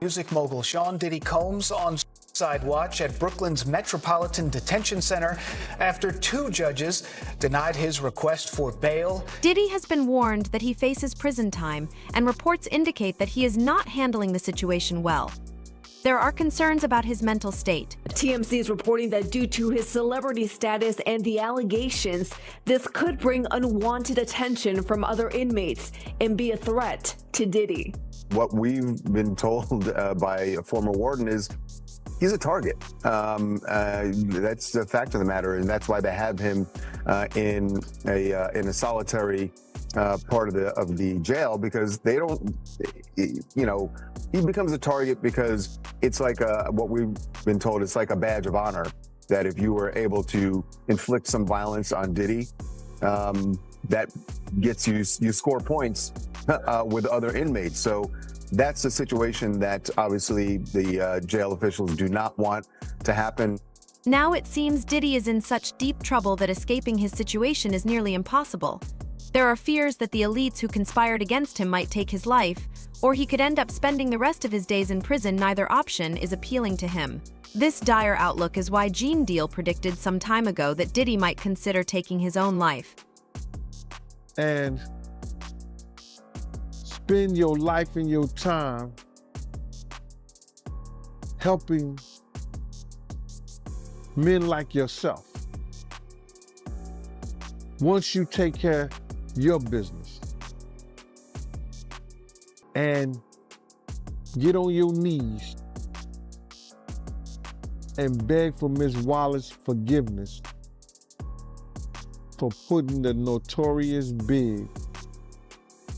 Music mogul Sean Diddy Combs on side watch at Brooklyn's Metropolitan Detention Center after two judges denied his request for bail. Diddy has been warned that he faces prison time, and reports indicate that he is not handling the situation well. There are concerns about his mental state. TMZ is reporting that due to his celebrity status and the allegations, this could bring unwanted attention from other inmates and be a threat to Diddy. What we've been told by a former warden is he's a target. That's the fact of the matter, and that's why they have him in a solitary part of the jail, because they don't, he becomes a target because it's like what we've been told, it's like a badge of honor that if you were able to inflict some violence on Diddy, that gets you score points with other inmates. So that's the situation that obviously the jail officials do not want to happen. Now it seems Diddy is in such deep trouble that escaping his situation is nearly impossible. There are fears that the elites who conspired against him might take his life, or he could end up spending the rest of his days in prison. Neither option is appealing to him. This dire outlook is why Gene Deal predicted some time ago that Diddy might consider taking his own life. And spend your life and your time helping men like yourself. Once you take care of your business and get on your knees and beg for Ms. Wallace's forgiveness for putting the notorious Big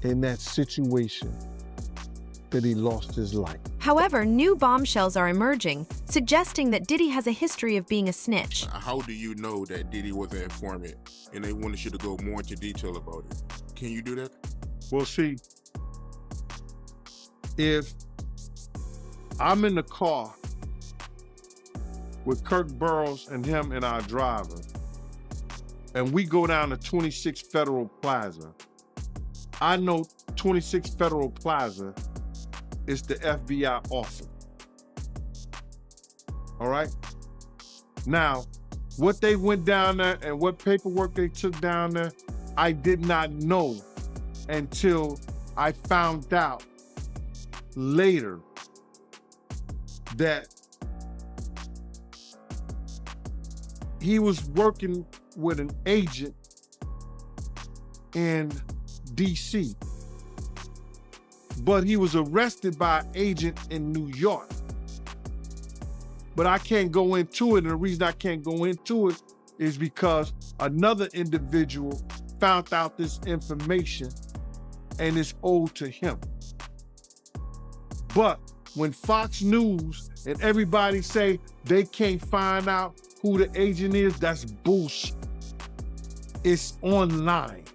in that situation that he lost his life. However, new bombshells are emerging, suggesting that Diddy has a history of being a snitch. How do you know that Diddy was an informant and they wanted you to go more into detail about it? Can you do that? Well, see, if I'm in the car with Kirk Burrows and him and our driver, and we go down to 26 Federal Plaza, I know 26 Federal Plaza is the FBI office. All right? Now, what they went down there and what paperwork they took down there, I did not know until I found out later that he was working with an agent in DC, but he was arrested by an agent in New York. But I can't go into it, and the reason I can't go into it is because another individual found out this information and it's owed to him. But when Fox News and everybody say they can't find out who the agent is, that's bullshit. It's online.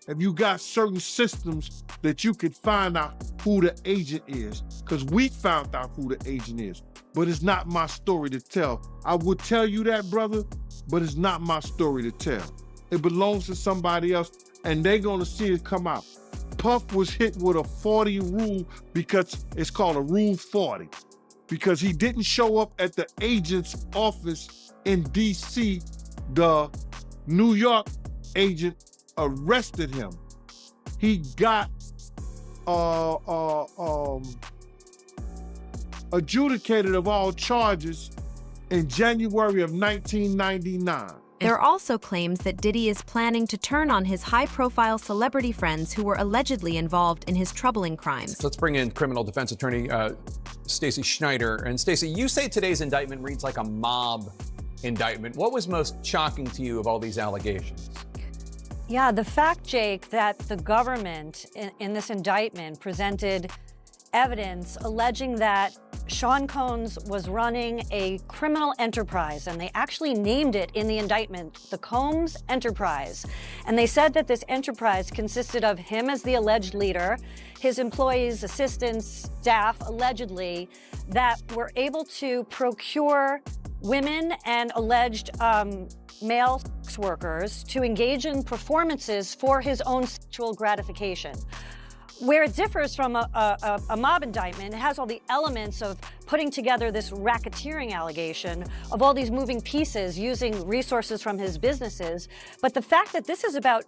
If you got certain systems that you could find out who the agent is, because we found out who the agent is, but it's not my story to tell. I would tell you that, brother, but it's not my story to tell. It belongs to somebody else, and they're gonna see it come out. Puff was hit with a 40 rule because it's called a Rule 40, because he didn't show up at the agent's office in DC. The New York agent arrested him. He got adjudicated of all charges in January of 1999. There are also claims that Diddy is planning to turn on his high-profile celebrity friends who were allegedly involved in his troubling crimes. Let's bring in criminal defense attorney Stacey Schneider. And Stacey, you say today's indictment reads like a mob indictment. What was most shocking to you of all these allegations? Yeah, the fact, Jake, that the government in this indictment presented evidence alleging that Sean Combs was running a criminal enterprise, and they actually named it in the indictment, the Combs Enterprise. And they said that this enterprise consisted of him as the alleged leader, his employees, assistants, staff, allegedly, that were able to procure women and alleged male sex workers to engage in performances for his own sexual gratification. Where it differs from a mob indictment, it has all the elements of putting together this racketeering allegation of all these moving pieces using resources from his businesses. But the fact that this is about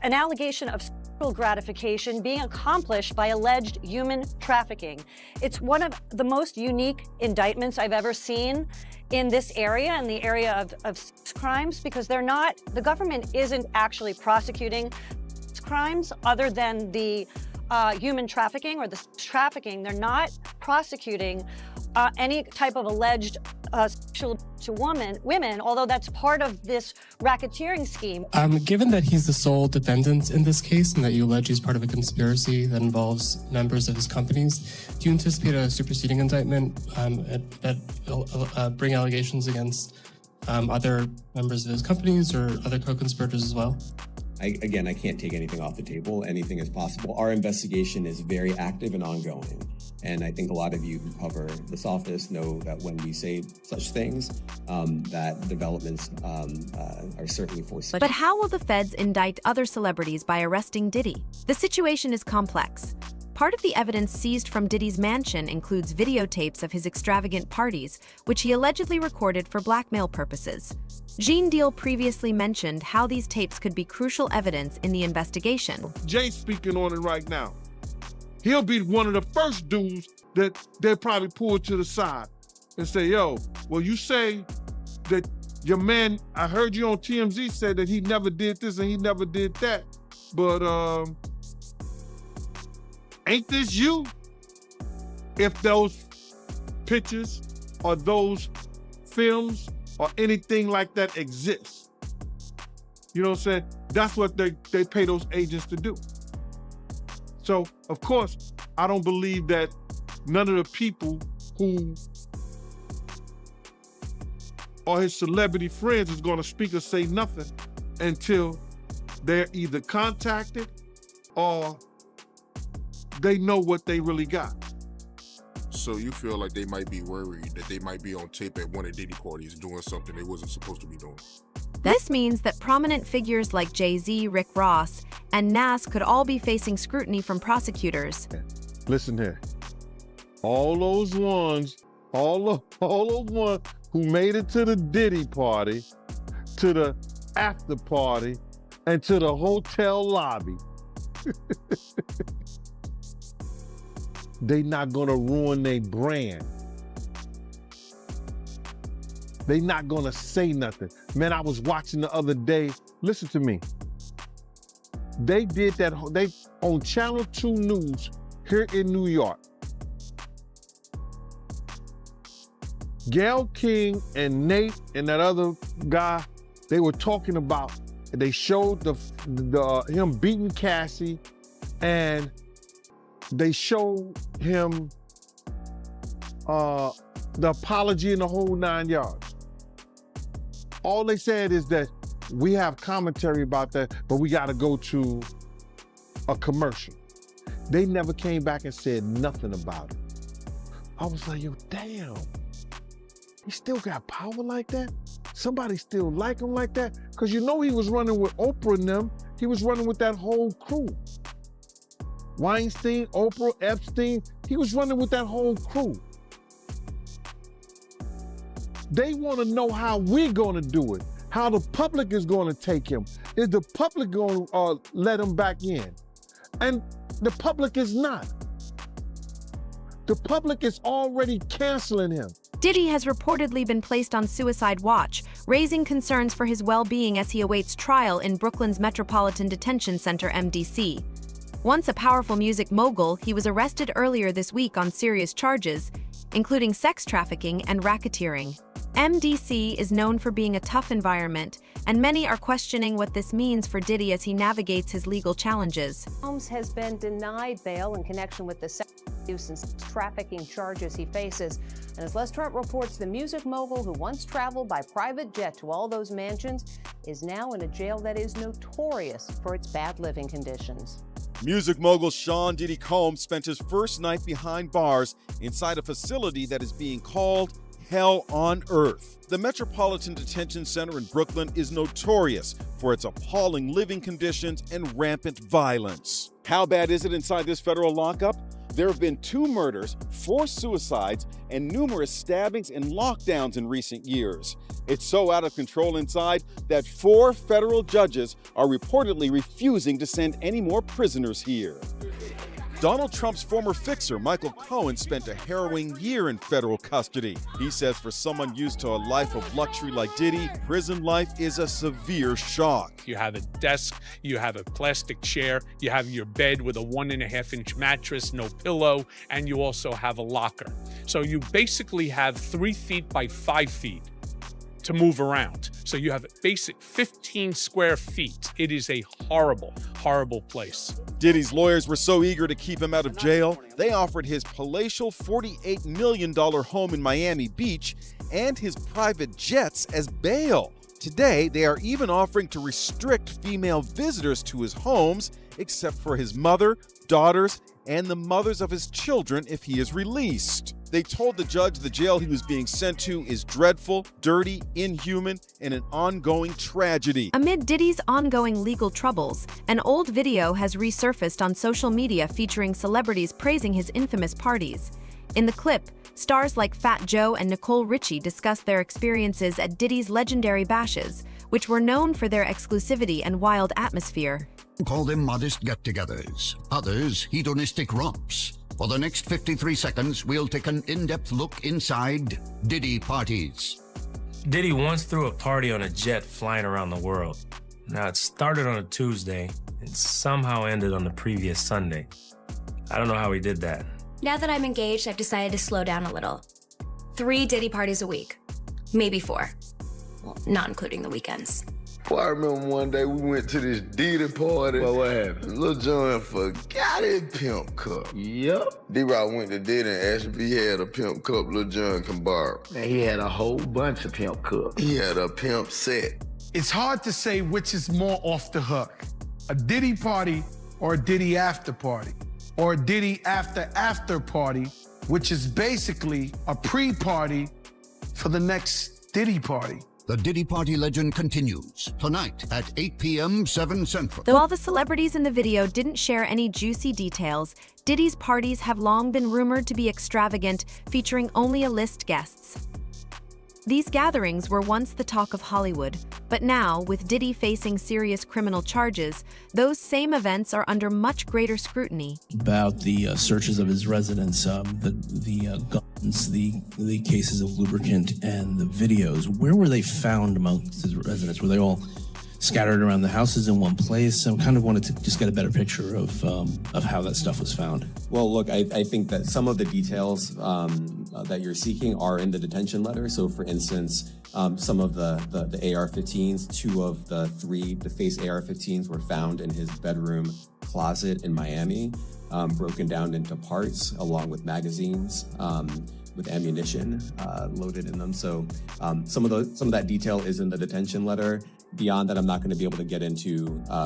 an allegation of sexual gratification being accomplished by alleged human trafficking. It's one of the most unique indictments I've ever seen in this area, in the area of sex crimes, because the government isn't actually prosecuting crimes other than the human trafficking or the trafficking. They're not prosecuting any type of alleged sexual to women, although that's part of this racketeering scheme. Given that he's the sole defendant in this case and that you allege he's part of a conspiracy that involves members of his companies, do you anticipate a superseding indictment that will bring allegations against other members of his companies or other co-conspirators as well? Again, I can't take anything off the table. Anything is possible. Our investigation is very active and ongoing. And I think a lot of you who cover this office know that when we say such things, that developments are certainly foreseen. But how will the feds indict other celebrities by arresting Diddy? The situation is complex. Part of the evidence seized from Diddy's mansion includes videotapes of his extravagant parties, which he allegedly recorded for blackmail purposes. Gene Deal previously mentioned how these tapes could be crucial evidence in the investigation. Jay's speaking on it right now. He'll be one of the first dudes that they'll probably pull to the side and say, yo, well, you say that your man, I heard you on TMZ said that he never did this and he never did that, but ain't this you? If those pictures or those films or anything like that exists. You know what I'm saying? That's what they pay those agents to do. So, of course, I don't believe that none of the people who are his celebrity friends is going to speak or say nothing until they're either contacted or they know what they really got. So you feel like they might be worried that they might be on tape at one of Diddy parties doing something they wasn't supposed to be doing? This means that prominent figures like Jay-Z, Rick Ross, and Nas could all be facing scrutiny from prosecutors. Listen here. All those ones who made it to the Diddy party, to the after party, and to the hotel lobby, they not gonna ruin their brand. They not gonna say nothing. Man, I was watching the other day, listen to me. They did that, they on Channel 2 News here in New York. Gayle King and Nate and that other guy, they were talking about, they showed him beating Cassie, and they showed him the apology in the whole 9 yards. All they said is that we have commentary about that, but we got to go to a commercial. They never came back and said nothing about it. I was like, yo, damn. He still got power like that? Somebody still like him like that? Because you know he was running with Oprah and them. He was running with that whole crew. Weinstein, Oprah, Epstein, he was running with that whole crew. They want to know how we're going to do it, how the public is going to take him. Is the public going to let him back in? And the public is not. The public is already canceling him. Diddy has reportedly been placed on suicide watch, raising concerns for his well-being as he awaits trial in Brooklyn's Metropolitan Detention Center, MDC. Once a powerful music mogul, he was arrested earlier this week on serious charges, including sex trafficking and racketeering. MDC is known for being a tough environment, and many are questioning what this means for Diddy as he navigates his legal challenges. Combs has been denied bail in connection with the sex abuse and sex trafficking charges he faces. And as Les Trent reports, the music mogul who once traveled by private jet to all those mansions is now in a jail that is notorious for its bad living conditions. Music mogul Sean Diddy Combs spent his first night behind bars inside a facility that is being called hell on earth. The Metropolitan Detention Center in Brooklyn is notorious for its appalling living conditions and rampant violence. How bad is it inside this federal lockup? There have been 2 murders, 4 suicides, and numerous stabbings and lockdowns in recent years. It's so out of control inside that 4 federal judges are reportedly refusing to send any more prisoners here. Donald Trump's former fixer, Michael Cohen, spent a harrowing year in federal custody. He says for someone used to a life of luxury like Diddy, prison life is a severe shock. You have a desk, you have a plastic chair, you have your bed with a 1.5-inch mattress, no pillow, and you also have a locker. So you basically have 3 feet by 5 feet to move around. So you have a basic 15 square feet. It is a horrible, horrible place. Diddy's lawyers were so eager to keep him out of jail, they offered his palatial $48 million home in Miami Beach and his private jets as bail. Today, they are even offering to restrict female visitors to his homes, except for his mother, daughters, and the mothers of his children if he is released. They told the judge the jail he was being sent to is dreadful, dirty, inhuman, and an ongoing tragedy. Amid Diddy's ongoing legal troubles, an old video has resurfaced on social media featuring celebrities praising his infamous parties. In the clip, stars like Fat Joe and Nicole Richie discuss their experiences at Diddy's legendary bashes, which were known for their exclusivity and wild atmosphere. Call them modest get-togethers, others hedonistic romps. For the next 53 seconds, we'll take an in-depth look inside Diddy parties. Diddy once threw a party on a jet flying around the world. Now, it started on a Tuesday and somehow ended on the previous Sunday. I don't know how he did that. Now that I'm engaged, I've decided to slow down a little. 3 Diddy parties a week. Maybe 4. Well, not including the weekends. Well, I remember one day we went to this Diddy party. Well, what happened? Lil Jon forgot his pimp cup. Yep. D-Rock went to Diddy and asked if he had a pimp cup Lil Jon can borrow. And he had a whole bunch of pimp cups. He had a pimp set. It's hard to say which is more off the hook, a Diddy party or a Diddy after party, or a Diddy after party, which is basically a pre-party for the next Diddy party. The Diddy Party legend continues tonight at 8 p.m. 7 Central. Though all the celebrities in the video didn't share any juicy details, Diddy's parties have long been rumored to be extravagant, featuring only A-list guests. These gatherings were once the talk of Hollywood, but now, with Diddy facing serious criminal charges, those same events are under much greater scrutiny. About the searches of his residence, the guns, the cases of lubricant, and the videos, where were they found amongst his residents? Were they all scattered around the houses in one place? I kind of wanted to just get a better picture of how that stuff was found. Well, look, I think that some of the details that you're seeking are in the detention letter. So, for instance, some of the AR-15s, 2 of the 3 defaced AR-15s were found in his bedroom closet in Miami, broken down into parts along with magazines. With ammunition loaded in them. So some of that detail is in the detention letter. Beyond that, I'm not going to be able to get into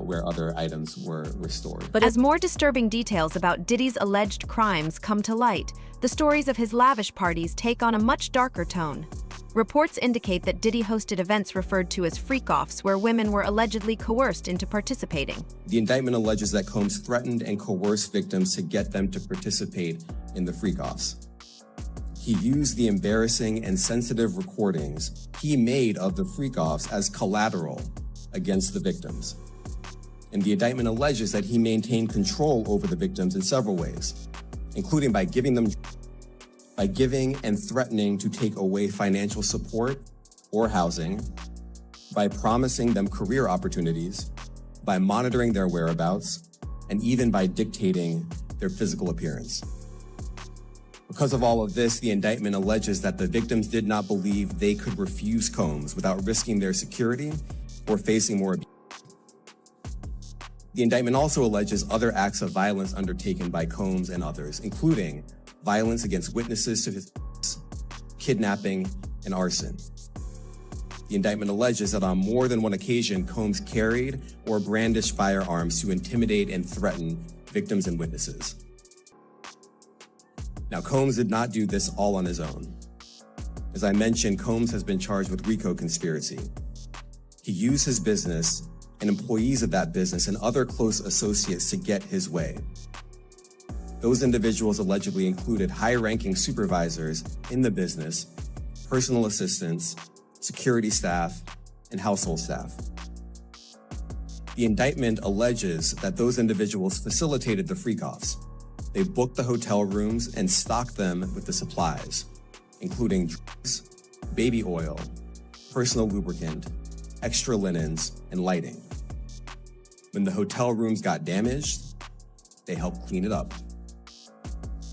where other items were stored. But as more disturbing details about Diddy's alleged crimes come to light, the stories of his lavish parties take on a much darker tone. Reports indicate that Diddy hosted events referred to as freak-offs where women were allegedly coerced into participating. The indictment alleges that Combs threatened and coerced victims to get them to participate in the freak-offs. He used the embarrassing and sensitive recordings he made of the freak-offs as collateral against the victims. And the indictment alleges that he maintained control over the victims in several ways, including by giving and threatening to take away financial support or housing, by promising them career opportunities, by monitoring their whereabouts, and even by dictating their physical appearance. Because of all of this, the indictment alleges that the victims did not believe they could refuse Combs without risking their security or facing more abuse. The indictment also alleges other acts of violence undertaken by Combs and others, including violence against witnesses to his kidnapping and arson. The indictment alleges that on more than one occasion, Combs carried or brandished firearms to intimidate and threaten victims and witnesses. Now, Combs did not do this all on his own. As I mentioned, Combs has been charged with RICO conspiracy. He used his business and employees of that business and other close associates to get his way. Those individuals allegedly included high-ranking supervisors in the business, personal assistants, security staff, and household staff. The indictment alleges that those individuals facilitated the freak-offs. They booked the hotel rooms and stocked them with the supplies, including drugs, baby oil, personal lubricant, extra linens, and lighting. When the hotel rooms got damaged, they helped clean it up.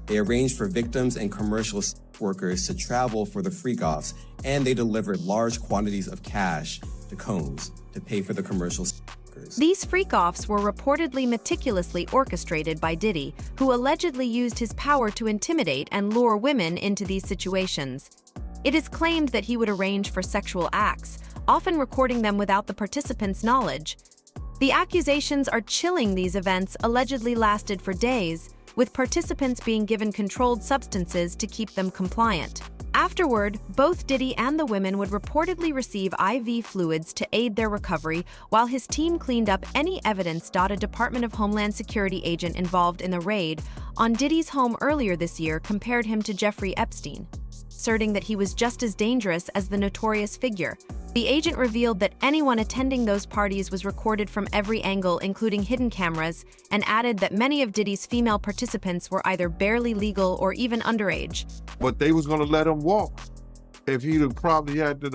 They arranged for victims and commercial workers to travel for the freak-offs, and they delivered large quantities of cash to Combs to pay for the commercial workers. These freak-offs were reportedly meticulously orchestrated by Diddy, who allegedly used his power to intimidate and lure women into these situations. It is claimed that he would arrange for sexual acts, often recording them without the participants' knowledge. The accusations are chilling. These events allegedly lasted for days, with participants being given controlled substances to keep them compliant. Afterward, both Diddy and the women would reportedly receive IV fluids to aid their recovery, while his team cleaned up any evidence. A Department of Homeland Security agent involved in the raid on Diddy's home earlier this year compared him to Jeffrey Epstein, asserting that he was just as dangerous as the notorious figure. The agent revealed that anyone attending those parties was recorded from every angle, including hidden cameras, and added that many of Diddy's female participants were either barely legal or even underage. But they was gonna let him walk. If he'd have probably had to,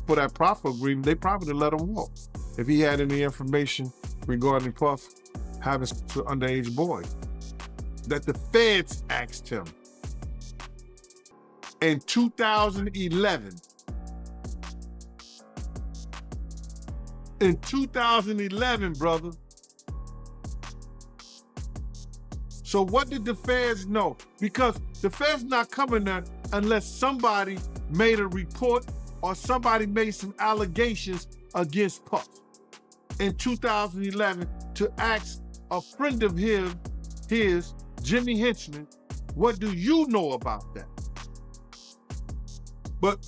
for that proffer agreement, they probably let him walk. If he had any information regarding Puff having an underage boy, that the feds asked him in 2011. In 2011, brother. So what did the feds know? Because the feds not coming there unless somebody made a report or somebody made some allegations against Puff in 2011 to ask a friend of his, Jimmy Henchman, what do you know about that? But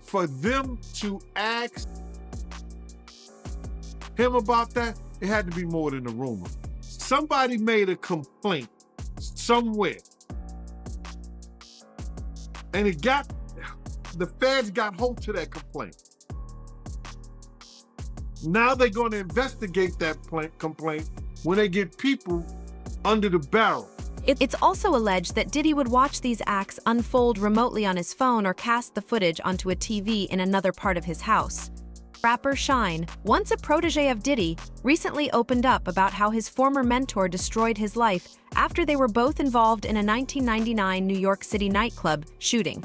for them to ask him about that, it had to be more than a rumor. Somebody made a complaint somewhere. And the feds got hold to that complaint. Now they're going to investigate that complaint when they get people under the barrel. It's also alleged that Diddy would watch these acts unfold remotely on his phone or cast the footage onto a TV in another part of his house. Rapper Shine, once a protege of Diddy, recently opened up about how his former mentor destroyed his life after they were both involved in a 1999 New York City nightclub shooting.